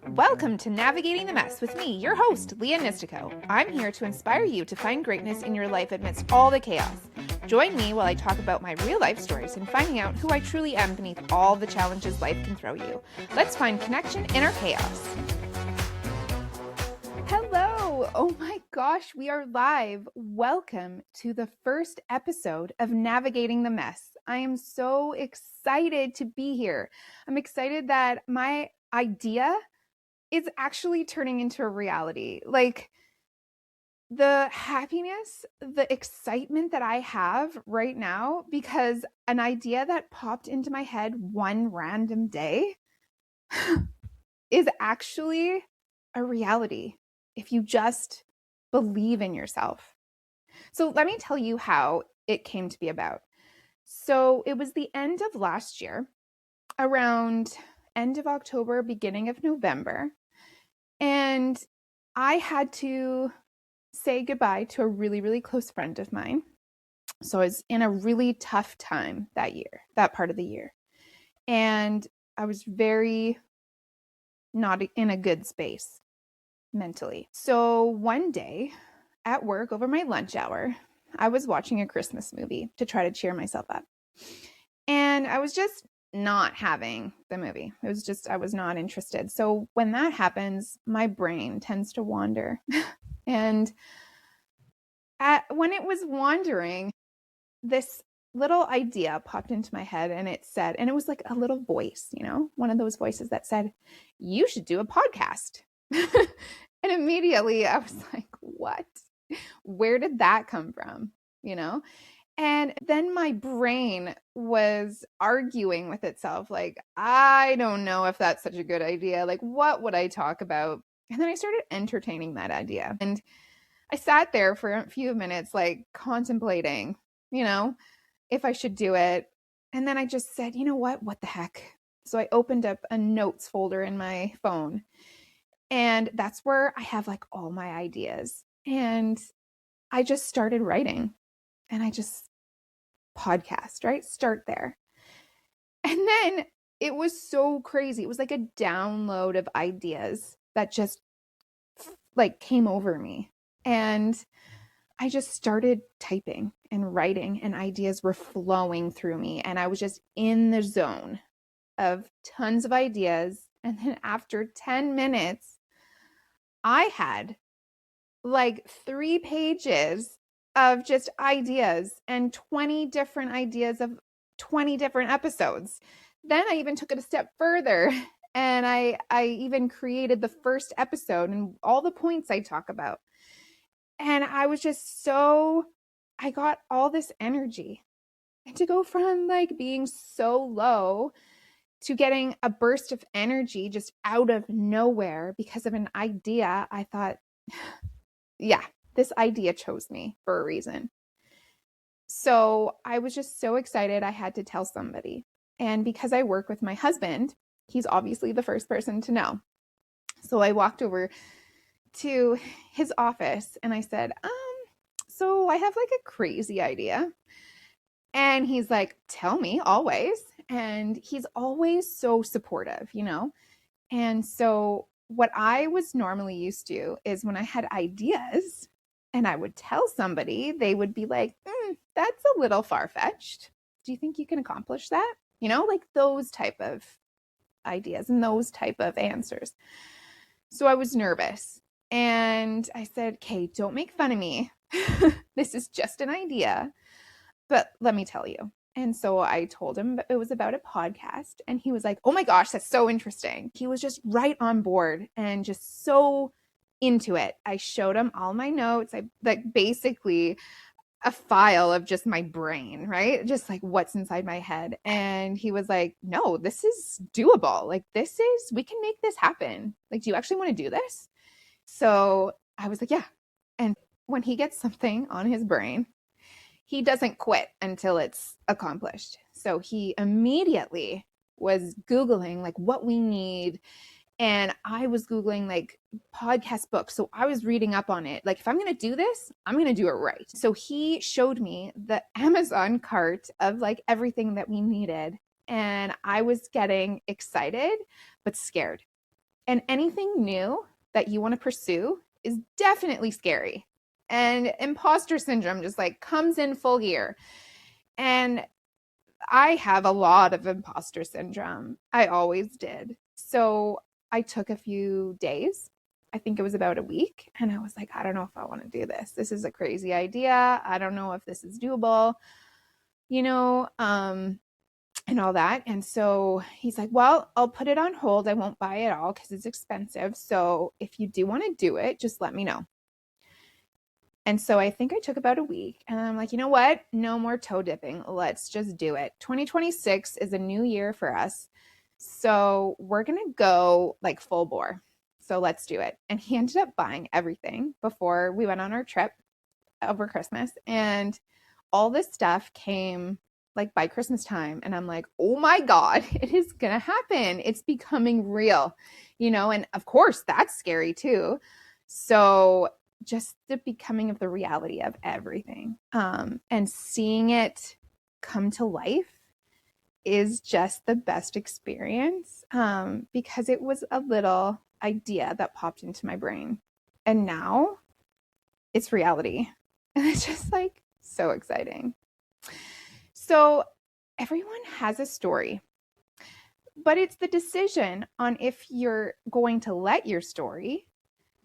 Welcome to Navigating the Mess with me, your host, Lia Nistico. I'm here to inspire you to find greatness in your life amidst all the chaos. Join me while I talk about my real life stories and finding out who I truly am beneath all the challenges life can throw you. Let's find connection in our chaos. Hello! Oh my gosh, we are live. Welcome to the first episode of Navigating the Mess. I am so excited to be here. I'm excited that my idea is actually turning into a reality. Like the happiness, the excitement that I have right now because an idea that popped into my head one random day is actually a reality if you just believe in yourself. So let me tell you how it came to be about. So it was the end of last year, around end of October, beginning of November. And I had to say goodbye to a really, really close friend of mine. So I was in a really tough time that year, that part of the year. And I was very not in a good space mentally. So one day at work over my lunch hour, I was watching a Christmas movie to try to cheer myself up. And I was just not having the movie. It was just, I was not interested. So when that happens, my brain tends to wander. And when it was wandering, this little idea popped into my head and it said, and it was like a little voice, you know, one of those voices that said, you should do a podcast. And immediately I was like, what? Where did that come from? You know? And then my brain was arguing with itself, like, I don't know if that's such a good idea. Like, what would I talk about? And then I started entertaining that idea. And I sat there for a few minutes, like contemplating, you know, if I should do it. And then I just said, you know what? What the heck? So I opened up a notes folder in my phone. And that's where I have like all my ideas. And I just started writing. And I just podcast, right? Start there. And then it was so crazy. It was like a download of ideas that just like came over me. And I just started typing and writing, and ideas were flowing through me. And I was just in the zone of tons of ideas. And then after 10 minutes, I had like 3 pages of just ideas and 20 different ideas of 20 different episodes. Then I even took it a step further and I even created the first episode and all the points I talk about. And I was just so, I got all this energy. And to go from like being so low to getting a burst of energy just out of nowhere because of an idea, I thought, yeah, this idea chose me for a reason. So I was just so excited I had to tell somebody. And because I work with my husband, he's obviously the first person to know. So I walked over to his office and I said, so I have like a crazy idea. And he's like, tell me always. And he's always so supportive, you know? And so what I was normally used to is when I had ideas and I would tell somebody, they would be like, that's a little far-fetched. Do you think you can accomplish that? You know, like those type of ideas and those type of answers. So I was nervous and I said, okay, don't make fun of me. This is just an idea, but let me tell you. And so I told him it was about a podcast and he was like, oh my gosh, that's so interesting. He was just right on board and just so into it. I showed him all my notes. I like basically a file of just my brain, right? Just like what's inside my head. And he was like, no, this is doable. Like we can make this happen. Like, do you actually want to do this? So I was like, yeah. And when he gets something on his brain, he doesn't quit until it's accomplished. So he immediately was Googling like what we need. And I was Googling like podcast books. So I was reading up on it. Like, if I'm going to do this, I'm going to do it right. So he showed me the Amazon cart of like everything that we needed. and I was getting excited but scared. And anything new that you want to pursue is definitely scary. And imposter syndrome just like comes in full gear. And I have a lot of imposter syndrome. I always did. So I took a few days. I think it was about a week. And I was like, I don't know if I want to do this. This is a crazy idea. I don't know if this is doable, you know, and all that. And so he's like, well, I'll put it on hold. I won't buy it all because it's expensive. So if you do want to do it, just let me know. And so I think I took about a week and I'm like, you know what? No more toe dipping. Let's just do it. 2026 is a new year for us. So we're going to go like full bore. So let's do it. And he ended up buying everything before we went on our trip over Christmas. And all this stuff came like by Christmas time. And I'm like, oh my God, it is going to happen. It's becoming real, you know? And of course, that's scary too. So just the becoming of the reality of everything and seeing it come to life is just the best experience because it was a little idea that popped into my brain. And now it's reality. And it's just like so exciting. So everyone has a story, but it's the decision on if you're going to let your story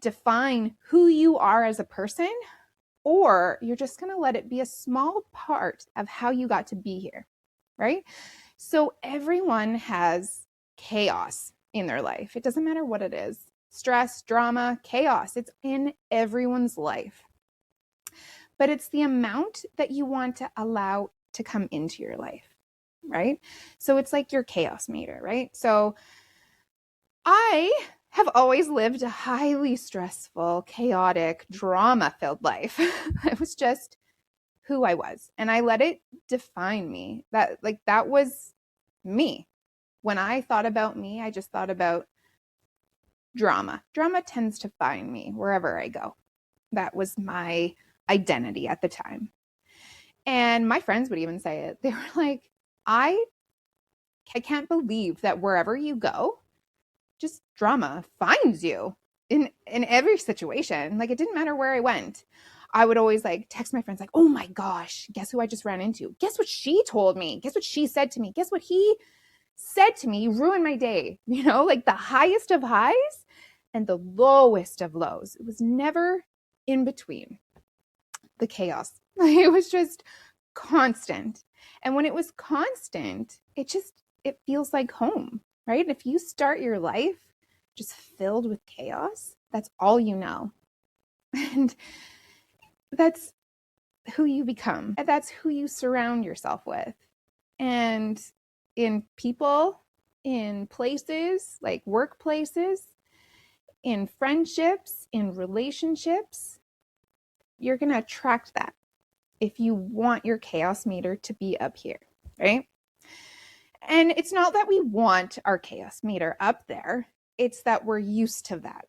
define who you are as a person, or you're just going to let it be a small part of how you got to be here, right? So everyone has chaos in their life. It doesn't matter what it is. Stress, drama, chaos. It's in everyone's life. But it's the amount that you want to allow to come into your life, right? So it's like your chaos meter, right? So I have always lived a highly stressful, chaotic, drama-filled life. It was just who I was, and I let it define me. That was me. When I thought about me, I just thought about drama. Drama tends to find me wherever I go. That was my identity at the time. And my friends would even say it. They were like, I can't believe that wherever you go, just drama finds you in every situation. Like it didn't matter where I went. I would always like text my friends like, "Oh my gosh, guess who I just ran into? Guess what she told me? Guess what she said to me? Guess what he said to me? You ruined my day." You know, like the highest of highs and the lowest of lows. It was never in between. The chaos. It was just constant. And when it was constant, it feels like home, right? If you start your life just filled with chaos, that's all you know. And that's who you become. And that's who you surround yourself with. And in people, in places like workplaces, in friendships, in relationships, you're going to attract that if you want your chaos meter to be up here, right? And it's not that we want our chaos meter up there, it's that we're used to that.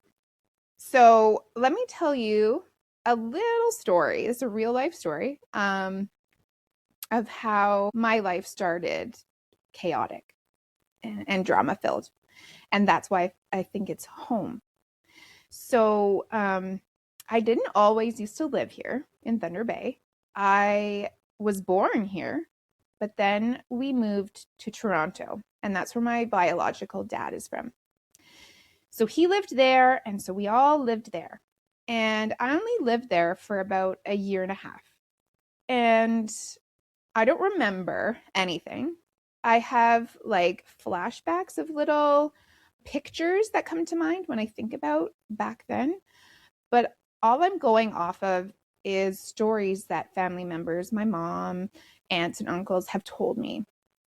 So let me tell you a little story. It's a real life story of how my life started chaotic and drama filled. And that's why I think it's home. So I didn't always used to live here in Thunder Bay. I was born here, but then we moved to Toronto, and that's where my biological dad is from. So he lived there, and so we all lived there. And I only lived there for about a year and a half. And I don't remember anything. I have like flashbacks of little pictures that come to mind when I think about back then. But all I'm going off of is stories that family members, my mom, aunts, and uncles have told me.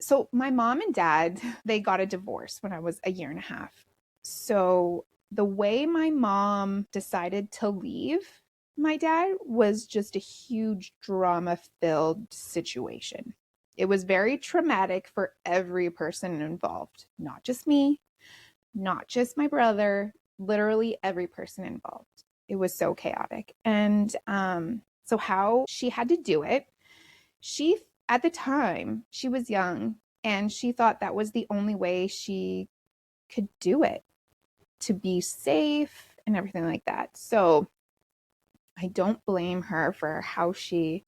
So my mom and dad, they got a divorce when I was a year and a half. So the way my mom decided to leave my dad was just a huge drama-filled situation. It was very traumatic for every person involved, not just me, not just my brother, literally every person involved. It was so chaotic. And so how she had to do it, at the time, she was young And she thought that was the only way she could do it, to be safe and everything like that. So I don't blame her for how she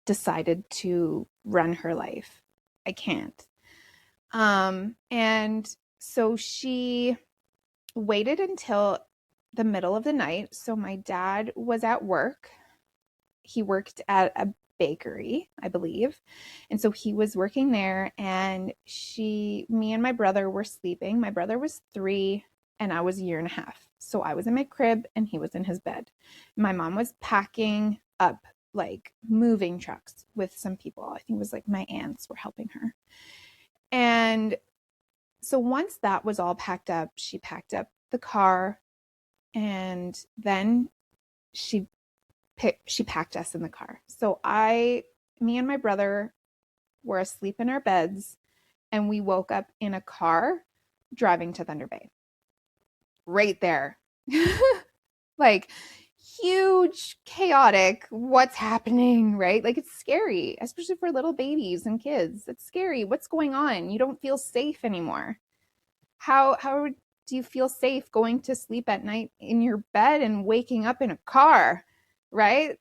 decided to run her life. I can't. And so she waited until the middle of the night. So my dad was at work. He worked at a bakery, I believe. And so he was working there, and me and my brother were sleeping. My brother was 3 and I was a year and a half. So I was in my crib and he was in his bed. My mom was packing up like moving trucks with some people. I think it was like my aunts were helping her. And so once that was all packed up, she packed up the car, and then she packed us in the car. So me and my brother were asleep in our beds, and we woke up in a car driving to Thunder Bay. Right there. Like huge, chaotic, what's happening, right? Like it's scary, especially for little babies and kids. It's scary. What's going on? You don't feel safe anymore. How do you feel safe going to sleep at night in your bed and waking up in a car, right?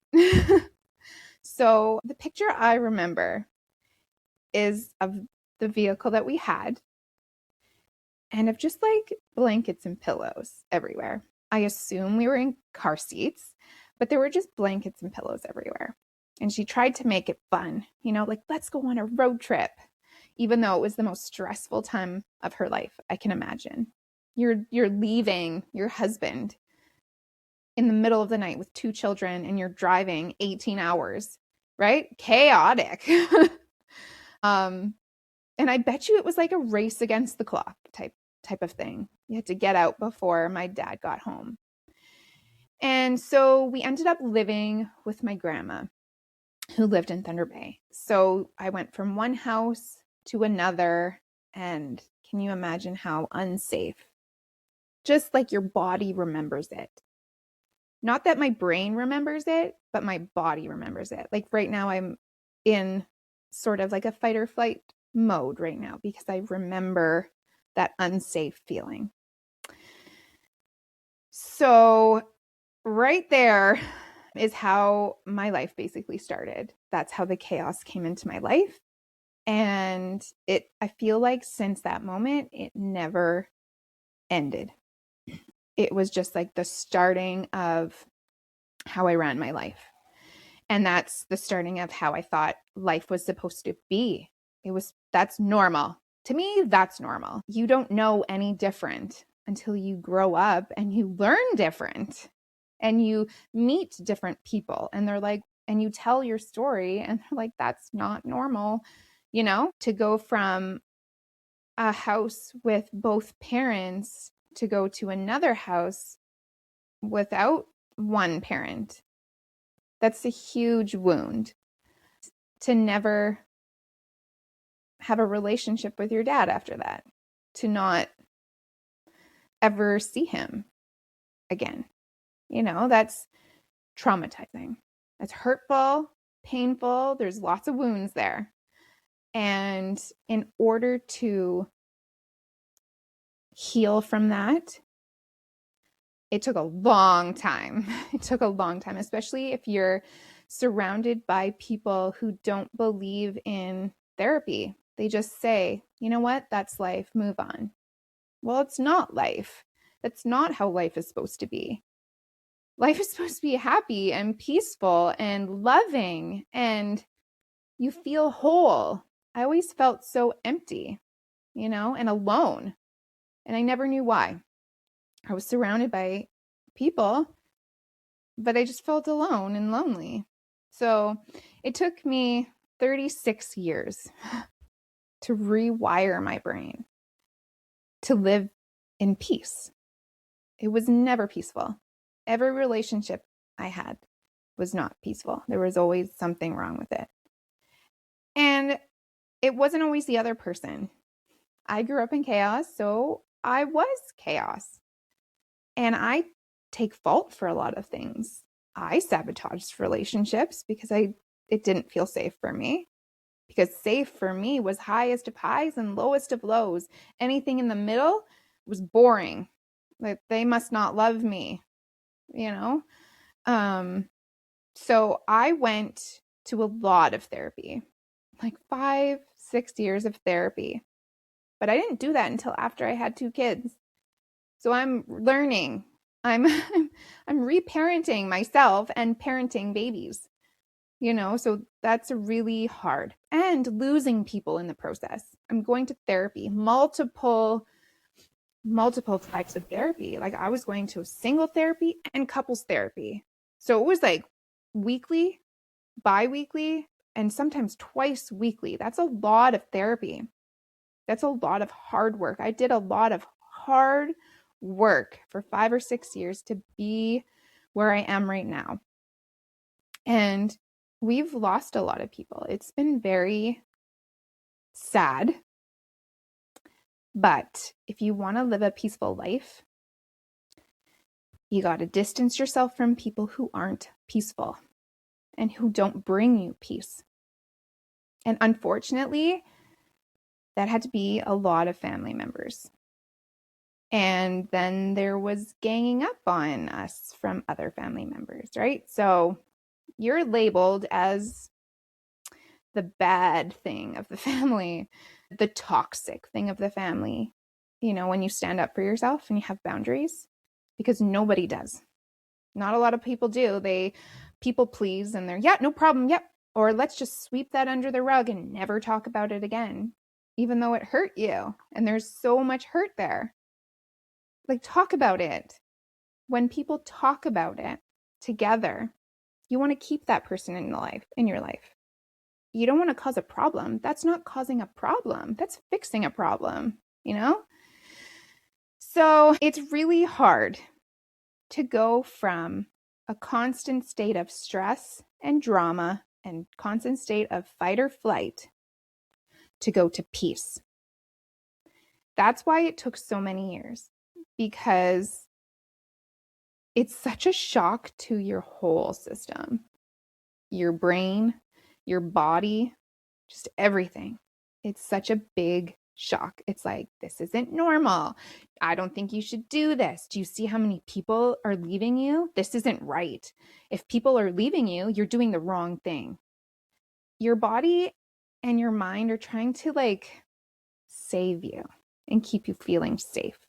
So the picture I remember is of the vehicle that we had, and of just like blankets and pillows everywhere. I assume we were in car seats, but there were just blankets and pillows everywhere. And she tried to make it fun, like let's go on a road trip, even though it was the most stressful time of her life I can imagine. You're leaving your husband in the middle of the night with 2 children, and you're driving 18 hours, right? Chaotic. And I bet you it was like a race against the clock type of thing. You had to get out before my dad got home. And so we ended up living with my grandma, who lived in Thunder Bay. So I went from one house to another, and can you imagine how unsafe? Just like your body remembers it. Not that my brain remembers it, but my body remembers it. Like right now I'm in sort of like a fight or flight mode right now because I remember that unsafe feeling. So right there is how my life basically started. That's how the chaos came into my life. And I feel like since that moment, it never ended. It was just like the starting of how I ran my life. And that's the starting of how I thought life was supposed to be. That's normal. To me, that's normal. You don't know any different until you grow up and you learn different and you meet different people, and they're like, and you tell your story and they're like, that's not normal, to go from a house with both parents to go to another house without one parent. That's a huge wound. To never have a relationship with your dad after that, to not ever see him again. That's traumatizing. That's hurtful, painful. There's lots of wounds there. And in order to heal from that, it took a long time. It took a long time, especially if you're surrounded by people who don't believe in therapy. They just say, you know what, that's life, move on. Well, it's not life. That's not how life is supposed to be. Life is supposed to be happy and peaceful and loving, and you feel whole. I always felt so empty, and alone. And I never knew why. I was surrounded by people, but I just felt alone and lonely. So it took me 36 years to rewire my brain to live in peace. It was never peaceful. Every relationship I had was not peaceful. There was always something wrong with it. And it wasn't always the other person. I grew up in chaos, so I was chaos. And I take fault for a lot of things. I sabotaged relationships because it didn't feel safe for me. because safe for me was highest of highs and lowest of lows. Anything in the middle was boring. Like they must not love me, you know? So I went to a lot of therapy, like 5, 6 years of therapy. But I didn't do that until after I had 2 kids. So I'm learning. I'm I'm reparenting myself and parenting babies. So that's really hard. And losing people in the process. I'm going to therapy, multiple types of therapy. Like I was going to single therapy and couples therapy. So it was like weekly, bi-weekly, and sometimes twice weekly. That's a lot of therapy. That's a lot of hard work. I did a lot of hard work for 5 or 6 years to be where I am right now. And we've lost a lot of people. It's been very sad. But if you want to live a peaceful life, you got to distance yourself from people who aren't peaceful and who don't bring you peace. And unfortunately, that had to be a lot of family members. And then there was ganging up on us from other family members, right? So you're labeled as the bad thing of the family, the toxic thing of the family, when you stand up for yourself and you have boundaries, because nobody does. Not a lot of people do. They people please and they're, yeah, no problem. Yep. Or let's just sweep that under the rug and never talk about it again, even though it hurt you. And there's so much hurt there. Like, talk about it. When people talk about it together, you want to keep that person in your life. You don't want to cause a problem. That's not causing a problem. That's fixing a problem, So it's really hard to go from a constant state of stress and drama and constant state of fight or flight to go to peace. That's why it took so many years, because it's such a shock to your whole system, your brain, your body, just everything. It's such a big shock. It's like, this isn't normal. I don't think you should do this. Do you see how many people are leaving you? This isn't right. If people are leaving you, you're doing the wrong thing. Your body and your mind are trying to save you and keep you feeling safe.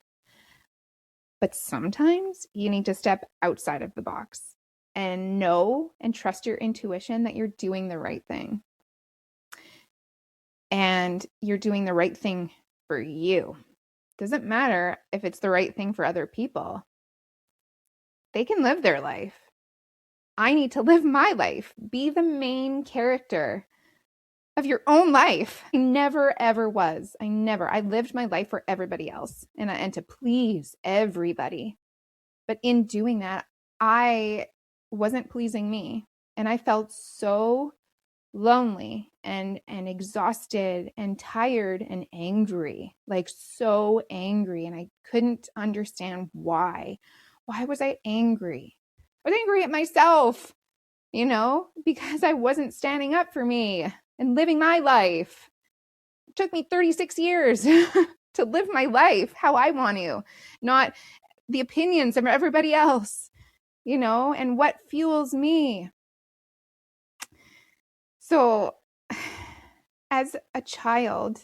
But sometimes you need to step outside of the box and know and trust your intuition that you're doing the right thing. And you're doing the right thing for you. Doesn't matter if it's the right thing for other people. They can live their life. I need to live my life. Be the main character of your own life. I never, ever was. I lived my life for everybody else and to please everybody. But in doing that, I wasn't pleasing me. And I felt so lonely and exhausted and tired and angry, like so angry. And I couldn't understand why. Why was I angry? I was angry at myself, because I wasn't standing up for me and living my life. It took me 36 years to live my life how I want to, not the opinions of everybody else, and what fuels me. So as a child,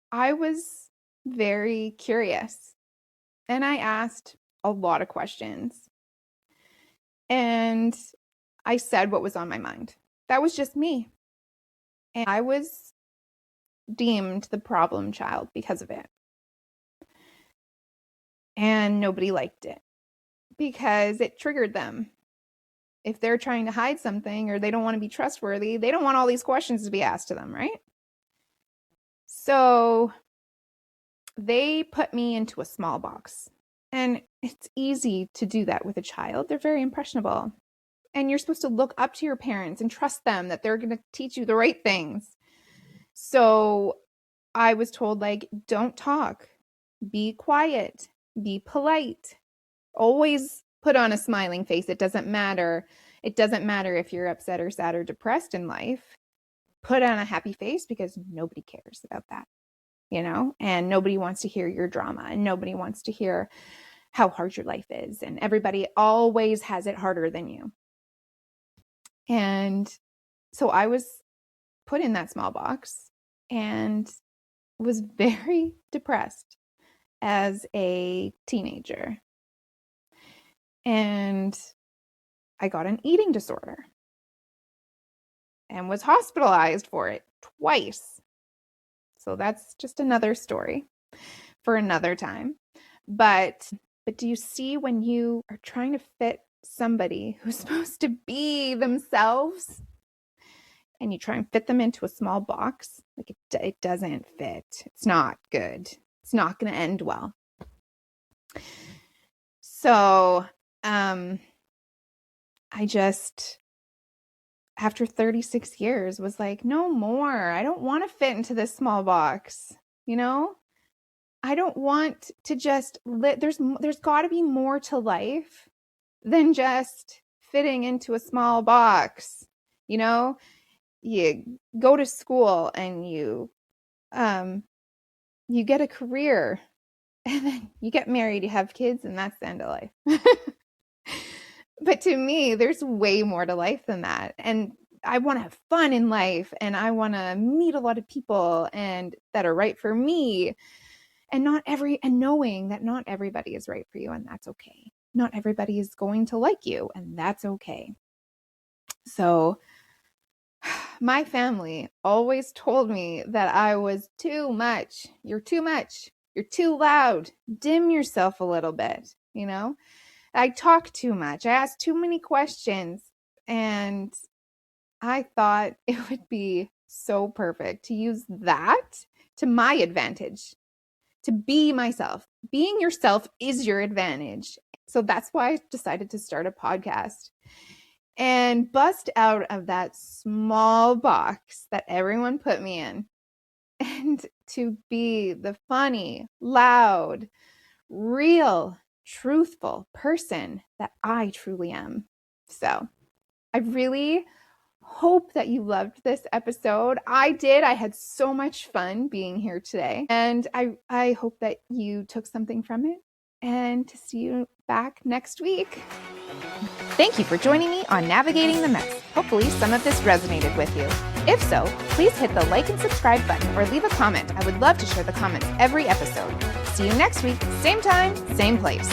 I was very curious and I asked a lot of questions. And I said what was on my mind. That was just me. And I was deemed the problem child because of it. And nobody liked it because it triggered them. If they're trying to hide something or they don't want to be trustworthy, they don't want all these questions to be asked to them, right? So they put me into a small box. And it's easy to do that with a child. They're very impressionable. And you're supposed to look up to your parents and trust them that they're going to teach you the right things. So I was told, don't talk, be quiet, be polite, always put on a smiling face. It doesn't matter. It doesn't matter if you're upset or sad or depressed in life. put on a happy face because nobody cares about that, and nobody wants to hear your drama, and nobody wants to hear how hard your life is. And everybody always has it harder than you. And so I was put in that small box and was very depressed as a teenager. And I got an eating disorder and was hospitalized for it twice. So that's just another story for another time. But do you see, when you are trying to fit somebody who's supposed to be themselves and you try and fit them into a small box, like it doesn't fit. It's not good. It's not going to end well. So, I just, after 36 years, was like, no more. I don't want to fit into this small box. I don't want to just there's got to be more to life than just fitting into a small box. You go to school and you get a career, and then you get married, you have kids, and that's the end of life. But to me, there's way more to life than that. And I want to have fun in life, and I want to meet a lot of people and that are right for me. And knowing that not everybody is right for you, and that's okay. Not everybody is going to like you, and that's okay. So my family always told me that I was too much. You're too much. You're too loud. Dim yourself a little bit. I talk too much. I ask too many questions. And I thought it would be so perfect to use that to my advantage, to be myself. Being yourself is your advantage. So that's why I decided to start a podcast and bust out of that small box that everyone put me in, and to be the funny, loud, real, truthful person that I truly am. So I really hope that you loved this episode. I did. I had so much fun being here today. And I hope that you took something from it, and to see you back next week. Thank you for joining me on Navigating the Mess. Hopefully some of this resonated with you. If so, please hit the like and subscribe button or leave a comment. I would love to share the comments every episode. See you next week, same time, same place.